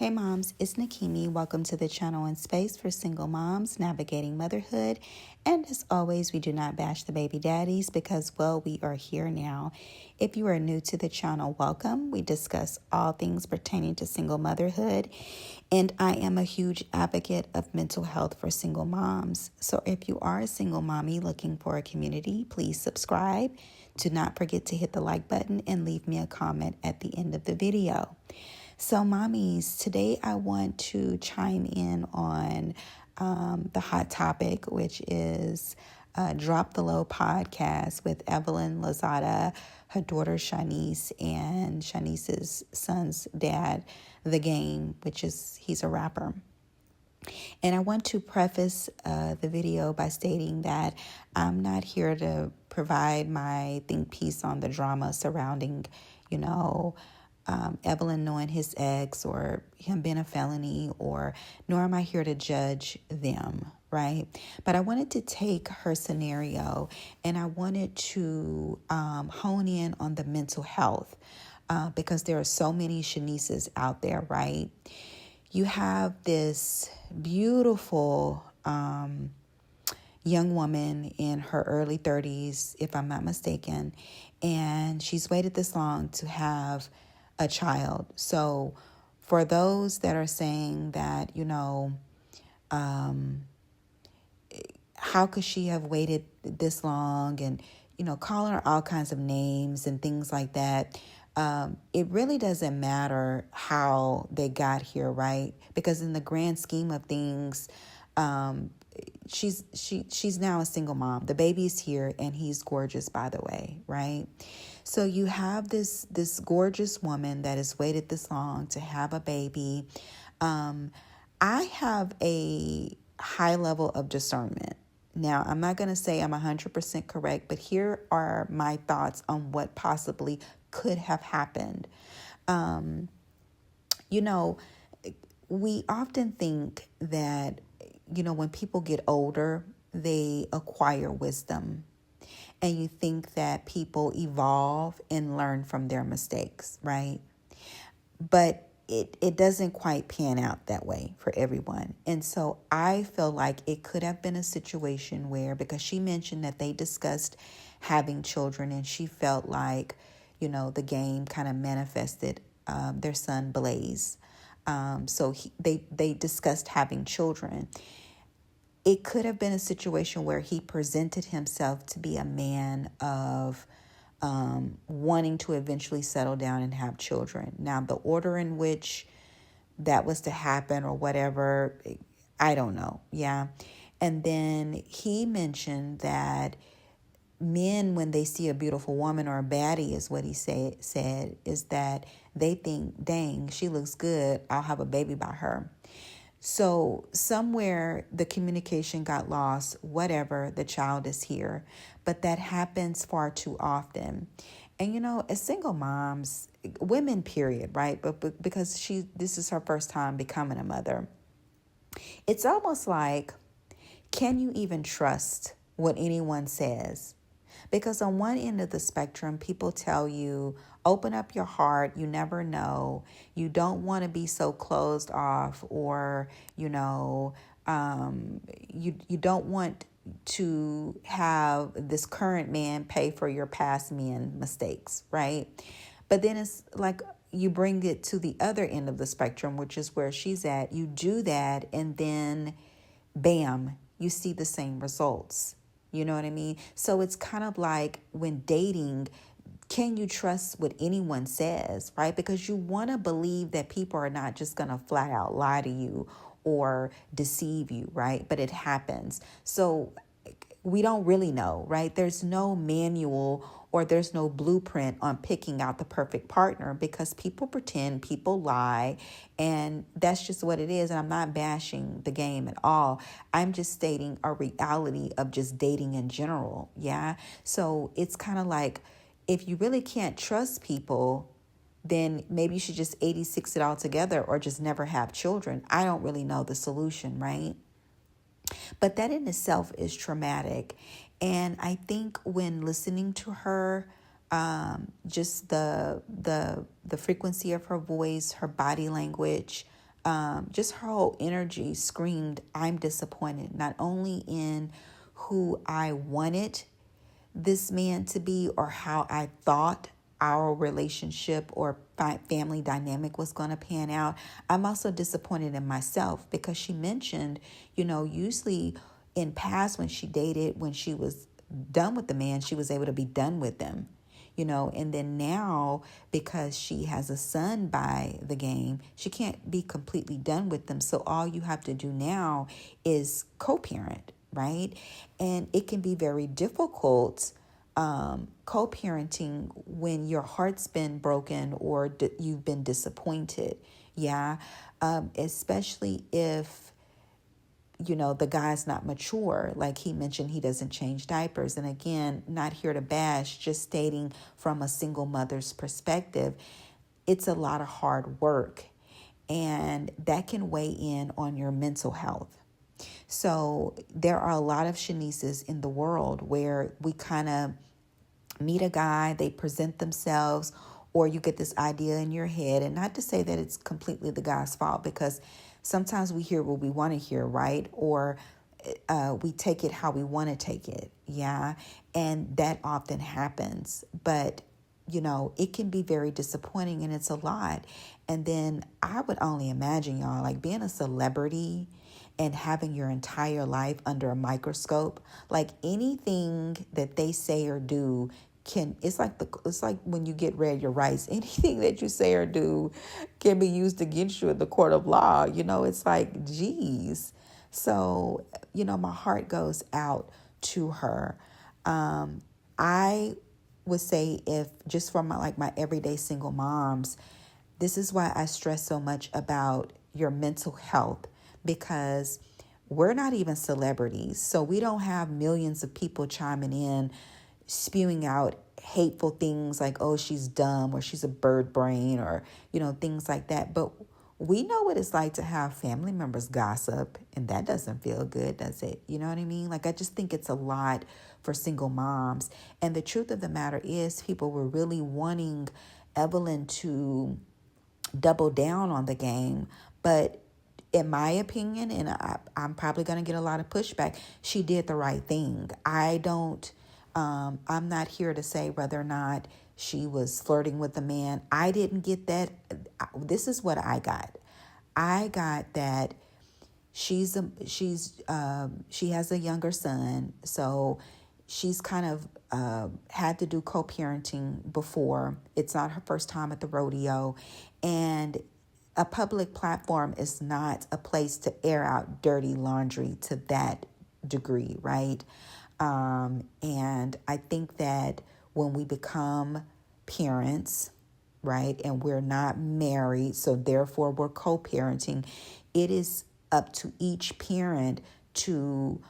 Hey moms, it's Nakimi. Welcome to the channel and space for single moms navigating motherhood. And as always, we do not bash the baby daddies because, well, we are here now. If you are new to the channel, welcome. We discuss all things pertaining to single motherhood. And I am a huge advocate of mental health for single moms. So if you are a single mommy looking for a community, please subscribe. Do not forget to hit the like button and leave me a comment at the end of the video. So, mommies, today I want to chime in on the hot topic, which is Drop the Low podcast with Evelyn Lozada, her daughter Shanice, and Shanice's son's dad, The Game, he's a rapper. And I want to preface the video by stating that I'm not here to provide my think piece on the drama surrounding, Evelyn knowing his ex or him being a felony, nor am I here to judge them, right? But I wanted to take her scenario and I wanted to hone in on the mental health because there are so many Shanices out there, right? You have this beautiful young woman in her early 30s, if I'm not mistaken, and she's waited this long to have a child. So for those that are saying that, how could she have waited this long and, calling her all kinds of names and things like that, it really doesn't matter how they got here, right? Because in the grand scheme of things, she's now a single mom. The baby's here and he's gorgeous, by the way, right? So you have this gorgeous woman that has waited this long to have a baby. I have a high level of discernment. Now, I'm not going to say I'm 100% correct, but here are my thoughts on what possibly could have happened. We often think that, when people get older, they acquire wisdom. And you think that people evolve and learn from their mistakes, right? But it doesn't quite pan out that way for everyone. And so I feel like it could have been a situation where, because she mentioned that they discussed having children and she felt like, the Game kind of manifested their son Blaze. So they discussed having children. It could have been a situation where he presented himself to be a man of wanting to eventually settle down and have children. Now, the order in which that was to happen or whatever, I don't know. Yeah. And then he mentioned that men, when they see a beautiful woman or a baddie, is what he said, is that they think, dang, she looks good, I'll have a baby by her. So somewhere the communication got lost, whatever, the child is here. But that happens far too often. And, as single moms, women, period, right? But because this is her first time becoming a mother, it's almost like, can you even trust what anyone says? Because on one end of the spectrum, people tell you, open up your heart. You never know. You don't want to be so closed off, or, you don't want to have this current man pay for your past men mistakes, right? But then it's like you bring it to the other end of the spectrum, which is where she's at. You do that and then, bam, you see the same results. You know what I mean? So it's kind of like when dating, can you trust what anyone says, right? Because you want to believe that people are not just going to flat out lie to you or deceive you, right? But it happens. So we don't really know, right? There's no manual or there's no blueprint on picking out the perfect partner because people pretend, people lie, and that's just what it is. And I'm not bashing the Game at all. I'm just stating a reality of just dating in general, yeah? So it's kind of like, if you really can't trust people, then maybe you should just 86 it all together or just never have children. I don't really know the solution, right? But that in itself is traumatic. And I think when listening to her, just the frequency of her voice, her body language, Just her whole energy screamed, I'm disappointed, not only in who I wanted this man to be or how I thought our relationship or family dynamic was going to pan out. I'm also disappointed in myself because she mentioned, usually in past when she dated, when she was done with the man, she was able to be done with them. And then now because she has a son by the game, she can't be completely done with them. So all you have to do now is co-parent, right? And it can be very difficult co-parenting when your heart's been broken or you've been disappointed. Yeah. Especially if the guy's not mature. Like he mentioned, he doesn't change diapers. And again, not here to bash, just stating from a single mother's perspective, it's a lot of hard work. And that can weigh in on your mental health. So there are a lot of Shanices in the world where we kind of meet a guy, they present themselves, or you get this idea in your head. And not to say that it's completely the guy's fault, because sometimes we hear what we want to hear, right? Or we take it how we want to take it. Yeah. And that often happens. But, it can be very disappointing and it's a lot. And then I would only imagine, y'all, like being a celebrity and having your entire life under a microscope, like anything that they say or do it's like when you get read your rights, anything that you say or do can be used against you in the court of law. It's like, geez. So, my heart goes out to her. I would say, if just for my everyday single moms, this is why I stress so much about your mental health, because we're not even celebrities. So we don't have millions of people chiming in, spewing out hateful things like, oh, she's dumb or she's a bird brain or, things like that. But we know what it's like to have family members gossip, and that doesn't feel good, does it? You know what I mean? Like, I just think it's a lot for single moms. And the truth of the matter is, people were really wanting Evelyn to double down on the game. But in my opinion, and I'm probably going to get a lot of pushback, she did the right thing. I'm not here to say whether or not she was flirting with the man. I didn't get that. This is what I got. I got that she has a younger son, so she's kind of had to do co-parenting before. It's not her first time at the rodeo, and a public platform is not a place to air out dirty laundry to that degree, right? And I think that when we become parents, right, and we're not married, so therefore we're co-parenting, it is up to each parent to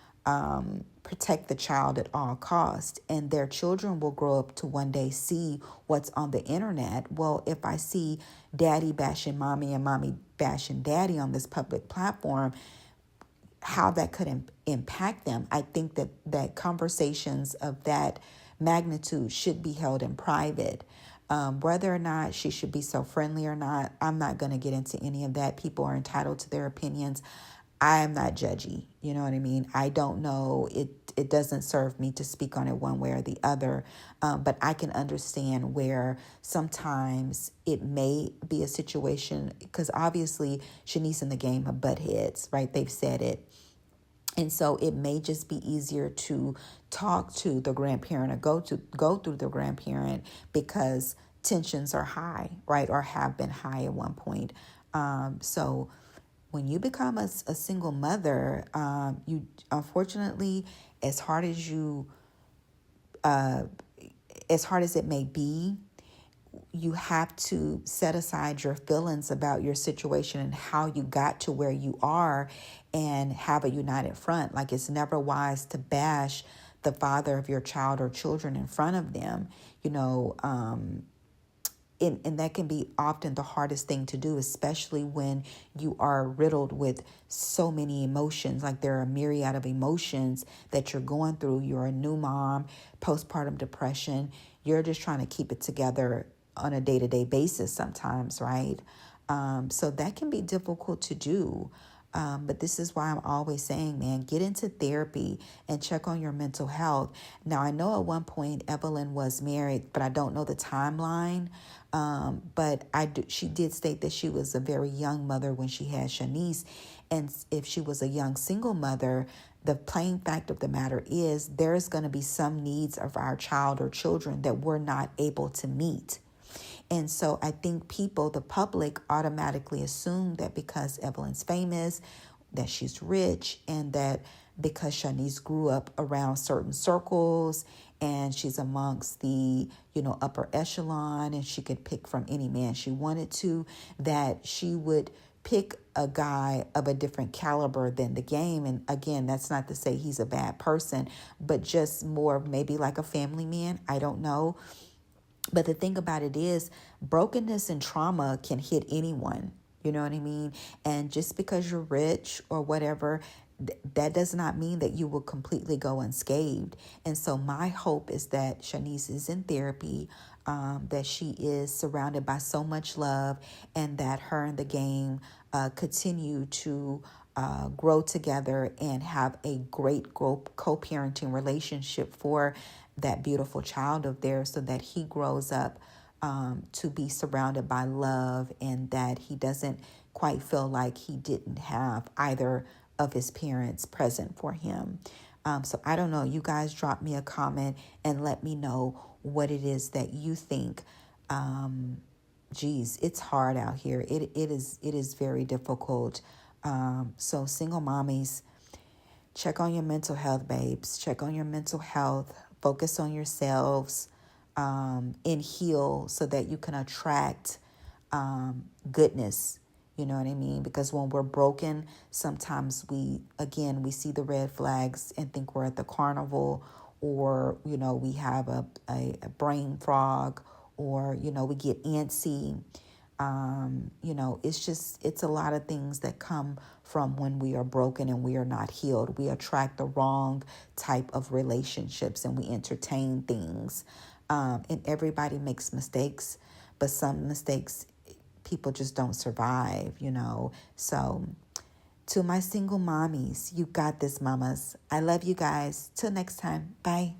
protect the child at all costs. And their children will grow up to one day see what's on the internet. Well, if I see daddy bashing mommy and mommy bashing daddy on this public platform, how that could impact them. I think that conversations of that magnitude should be held in private. Whether or not she should be so friendly or not, I'm not going to get into any of that. People are entitled to their opinions. I am not judgy. You know what I mean? I don't know. It doesn't serve me to speak on it one way or the other. But I can understand where sometimes it may be a situation, because obviously Shanice and the game have butt heads, right? They've said it. And so it may just be easier to talk to the grandparent or go through the grandparent because tensions are high, right? Or have been high at one point. So when you become a single mother, you unfortunately, as hard as it may be, you have to set aside your feelings about your situation and how you got to where you are and have a united front. Like, it's never wise to bash the father of your child or children in front of them, and that can be often the hardest thing to do, especially when you are riddled with so many emotions. Like, there are a myriad of emotions that you're going through. You're a new mom, postpartum depression. You're just trying to keep it together on a day-to-day basis sometimes, right? So that can be difficult to do. But this is why I'm always saying, man, get into therapy and check on your mental health. Now, I know at one point Evelyn was married, but I don't know the timeline. She did state that she was a very young mother when she had Shanice. And if she was a young single mother, the plain fact of the matter is there's going to be some needs of our child or children that we're not able to meet. And so I think people, the public, automatically assume that because Evelyn's famous, that she's rich, and that because Shanice grew up around certain circles and she's amongst the, upper echelon, and she could pick from any man she wanted to, that she would pick a guy of a different caliber than the game. And again, that's not to say he's a bad person, but just more maybe like a family man. I don't know. But the thing about it is, brokenness and trauma can hit anyone. You know what I mean? And just because you're rich or whatever, that does not mean that you will completely go unscathed. And so my hope is that Shanice is in therapy, that she is surrounded by so much love, and that her and the game continue to grow together and have a great co-parenting relationship for that beautiful child of theirs, so that he grows up to be surrounded by love, and that he doesn't quite feel like he didn't have either of his parents present for him. So I don't know. You guys drop me a comment and let me know what it is that you think. It's hard out here. It is very difficult. So single mommies, check on your mental health, babes. Check on your mental health. Focus on yourselves, and heal, so that you can attract goodness. You know what I mean? Because when we're broken, sometimes we see the red flags and think we're at the carnival, or, we have a brain fog, or, we get antsy. It's a lot of things that come from when we are broken and we are not healed. We attract the wrong type of relationships, and we entertain things. And everybody makes mistakes, but some mistakes people just don't survive, So to my single mommies, you got this, mamas. I love you guys. Till next time. Bye.